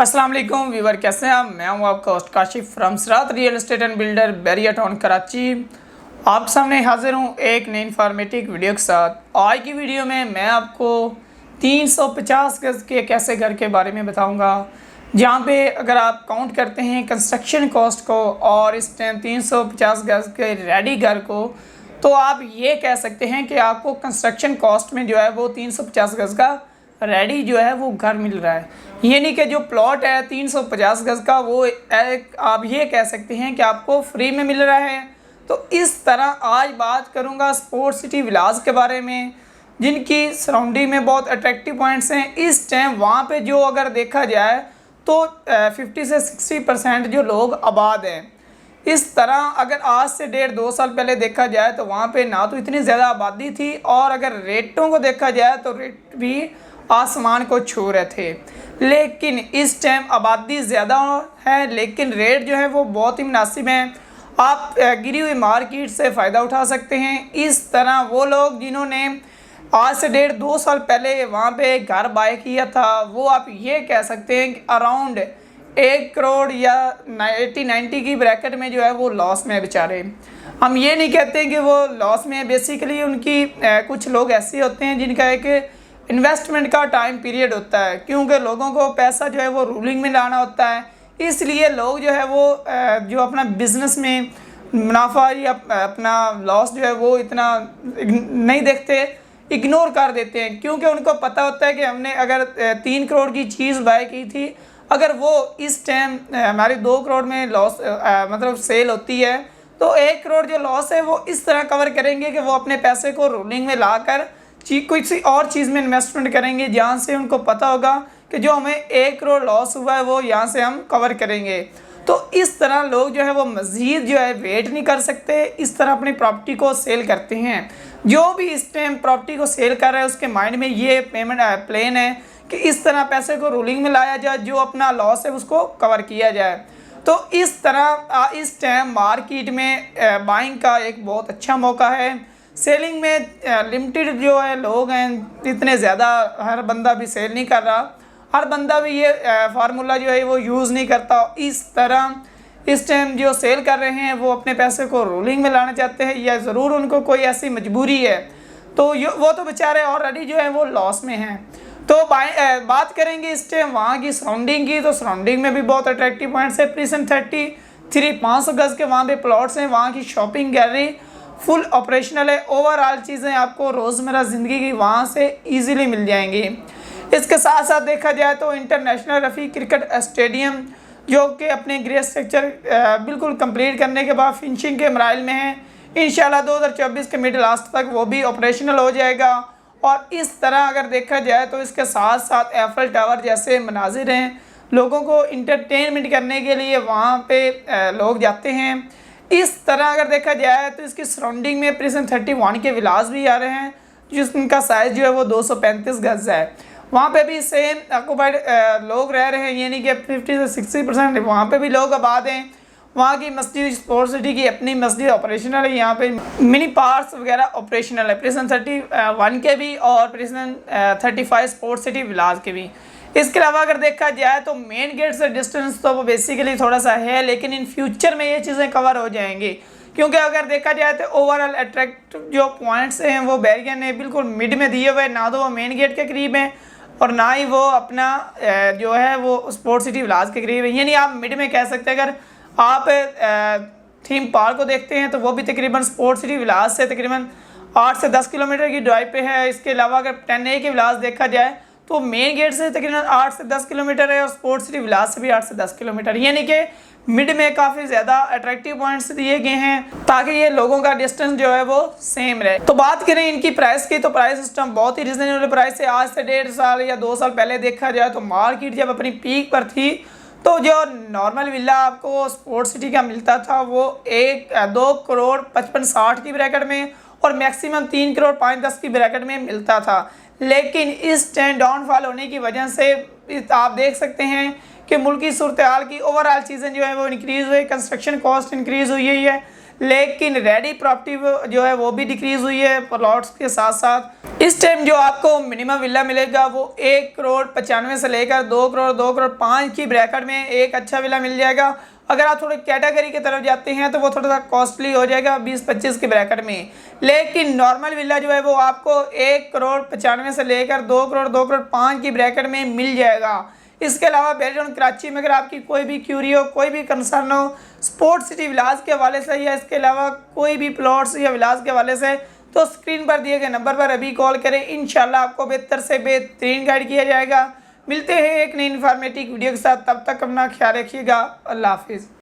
अस्सलाम वालेकुम व्यूवर, कैसे हैं आप। मैं हूं आपका host Kashif from Sirat real estate and builder Bahria Town Karachi. आप सामने हाजिर हूं एक नई इन्फॉर्मेटिव वीडियो के साथ। आज की वीडियो में मैं आपको 350 गज़ के एक ऐसे घर के बारे में बताऊंगा जहां पे अगर आप काउंट करते हैं कंस्ट्रक्शन कॉस्ट को और इस टाइम 350 गज़ के रेडी घर को, तो आप ये कह सकते हैं कि आपको कंस्ट्रक्शन कॉस्ट में जो है वो 350 गज़ का रेडी जो है वो घर मिल रहा है। ये नहीं कि जो प्लॉट है 350 गज़ का वो एक आप ये कह सकते हैं कि आपको फ्री में मिल रहा है। तो इस तरह आज बात करूंगा स्पोर्ट्स सिटी विलास के बारे में, जिनकी सराउंडिंग में बहुत अट्रैक्टिव पॉइंट्स हैं। इस टाइम वहाँ पे जो अगर देखा जाए तो 50 से 60% जो लोग आबाद हैं। इस तरह अगर आज से 1.5-2 साल पहले देखा जाए तो वहाँ पे ना तो इतनी ज़्यादा आबादी थी, और अगर रेटों को देखा जाए तो रेट भी आसमान को छू रहे थे। लेकिन इस टाइम आबादी ज़्यादा है लेकिन रेट जो है वो बहुत ही मुनासिब हैं। आप गिरी हुई मार्केट से फ़ायदा उठा सकते हैं। इस तरह वो लोग जिन्होंने आज से 1.5-2 साल पहले वहाँ पे घर बाय किया था, वो आप ये कह सकते हैं कि अराउंड 1 करोड़ या 80-90 की ब्रैकेट में जो है वो लॉस में बेचारे। हम ये नहीं कहते कि वो लॉस में है, बेसिकली उनकी कुछ लोग ऐसे होते हैं जिनका एक इन्वेस्टमेंट का टाइम पीरियड होता है, क्योंकि लोगों को पैसा जो है वो रूलिंग में लाना होता है। इसलिए लोग जो है वो जो अपना बिज़नेस में मुनाफा या अपना लॉस जो है वो इतना नहीं देखते, इग्नोर कर देते हैं, क्योंकि उनको पता होता है कि हमने अगर 3 करोड़ की चीज़ बाय की थी, अगर वो इस टाइम हमारी 2 करोड़ में लॉस मतलब सेल होती है तो 1 करोड़ जो लॉस है वो इस तरह कवर करेंगे कि वो अपने पैसे को रूलिंग में लाकर किसी और चीज़ में इन्वेस्टमेंट करेंगे, जहाँ से उनको पता होगा कि जो हमें 1 करोड़ लॉस हुआ है वो यहाँ से हम कवर करेंगे। तो इस तरह लोग जो है वो मज़ीद जो है वेट नहीं कर सकते, इस तरह अपनी प्रॉपर्टी को सेल करते हैं। जो भी इस टाइम प्रॉपर्टी को सेल कर रहा है उसके माइंड में ये पेमेंट प्लान है कि इस तरह पैसे को रूलिंग में लाया जाए, जो अपना लॉस है उसको कवर किया जाए। तो इस तरह इस टाइम मार्केट में बाइंग का एक बहुत अच्छा मौका है। सेलिंग में लिमिटेड जो है लोग हैं, इतने ज़्यादा हर बंदा भी सेल नहीं कर रहा, हर बंदा भी ये फार्मूला जो है वो यूज़ नहीं करता। इस तरह इस टाइम जो सेल कर रहे हैं वो अपने पैसे को रूलिंग में लाना चाहते हैं, या ज़रूर उनको कोई ऐसी मजबूरी है, तो वो तो बेचारे ऑलरेडी जो है वो लॉस में हैं। तो बात करेंगे इस टाइम वहाँ की सराउंडिंग की, तो सराउंडिंग में भी बहुत अट्रैक्टिव पॉइंट्स है। प्रिसन 33 500 गज़ के वहाँ पे प्लॉट्स हैं। वहाँ की शॉपिंग गैलरी फुल ऑपरेशनल है। ओवरऑल चीज़ें आपको रोज़मर्रा ज़िंदगी की वहाँ से इजीली मिल जाएंगी। इसके साथ साथ देखा जाए तो इंटरनेशनल रफ़ी क्रिकेट स्टेडियम, जो कि अपने ग्रे स्ट्रक्चर बिल्कुल कंप्लीट करने के बाद फिनिशिंग के मराइल में है, इंशाल्लाह 2024 के मिड लास्ट तक वो भी ऑपरेशनल हो जाएगा। और इस तरह अगर देखा जाए तो इसके साथ साथ एफएल टावर जैसे मनाजिर हैं, लोगों को इंटरटेनमेंट करने के लिए वहाँ पे लोग जाते हैं। इस तरह अगर देखा जाए तो इसकी सराउंडिंग में प्रिसन 31 के विलास भी आ रहे हैं, जिसका साइज़ जो है वो 235 गज़ है। वहाँ पे भी सेम ऑक्युपाइड लोग रह रहे हैं, यानी कि 50 से 60% वहाँ पे भी लोग आबाद हैं। वहाँ की मस्जिद स्पोर्ट्स सिटी की अपनी मस्जिद ऑपरेशनल है, यहाँ पे मिनी पार्क्स वगैरह ऑपरेशनल है, प्रिसन 31 के भी और प्रिसन 35 स्पोर्ट्स सिटी विलास के भी। इसके अलावा अगर देखा जाए तो मेन गेट से डिस्टेंस तो वो बेसिकली थोड़ा सा है, लेकिन इन फ्यूचर में ये चीज़ें कवर हो जाएंगी, क्योंकि अगर देखा जाए तो ओवरऑल अट्रैक्टिव जो पॉइंट्स हैं वो बैरिया ने बिल्कुल मिड में दिए हुए, ना तो वो मेन गेट के करीब हैं और ना ही वो अपना जो है वो स्पोर्ट्स सिटी विलास के करीब है। यानी आप मिड में कह सकते हैं। अगर आप थीम पार्क को देखते हैं तो वो भी तकरीबन स्पोर्ट्स सिटी विलास से तकरीबन 8 से 10 किलोमीटर की ड्राइव पे है। इसके अलावा अगर 10A के विलास देखा जाए तो मेन गेट से तकरीबन 8 से 10 किलोमीटर है और स्पोर्ट्स सिटी विलास से भी 8 से 10 किलोमीटर, यानी कि मिड में काफ़ी ज़्यादा अट्रैक्टिव पॉइंट्स दिए गए हैं ताकि ये लोगों का डिस्टेंस जो है वो सेम रहे। तो बात करें इनकी प्राइस की, तो प्राइस सिस्टम बहुत ही रिजनेबल प्राइस है। आज से 1.5 साल या 2 साल पहले देखा जाए तो मार्केट जब अपनी पीक पर थी तो जो नॉर्मल विला आपको स्पोर्ट्स सिटी का मिलता था वो 2 करोड़ 55-60 की ब्रैकेट में और मैक्सिमम 3 करोड़ 5-10 की ब्रैकेट में मिलता था। लेकिन इस टाइम डाउनफॉल होने की वजह से आप देख सकते हैं कि मुल्क की सूरत हाल की ओवरऑल चीज़ें जो है वो इंक्रीज़ हुई, कंस्ट्रक्शन कॉस्ट इंक्रीज़ हुई है, लेकिन रेडी प्रॉपर्टी जो है वो भी डिक्रीज़ हुई है प्लॉट्स के साथ साथ। इस टाइम जो आपको मिनिमम विला मिलेगा वो 1,95 से लेकर 2,5 की ब्रैकेट में एक अच्छा विला मिल जाएगा। अगर आप थोड़े कैटेगरी की तरफ जाते हैं तो वो थोड़ा सा कॉस्टली हो जाएगा 20-25 की ब्रैकेट में, लेकिन नॉर्मल विला जो है वो आपको 1,95 से लेकर 2,5 की ब्रैकेट में मिल जाएगा। इसके अलावा बेरियटॉन कराची में अगर आपकी कोई भी क्यूरी हो, कोई भी कंसर्न हो स्पोर्ट सिटी विलास के हवाले से या इसके अलावा कोई भी प्लॉट्स या विलास के हवाले से, तो स्क्रीन पर दिए गए नंबर पर अभी कॉल करें। इंशाल्लाह आपको बेहतर से बेहतरीन गाइड किया जाएगा। मिलते हैं एक नई इन्फॉर्मेटिव वीडियो के साथ, तब तक अपना ख्याल रखिएगा। अल्लाह हाफिज़।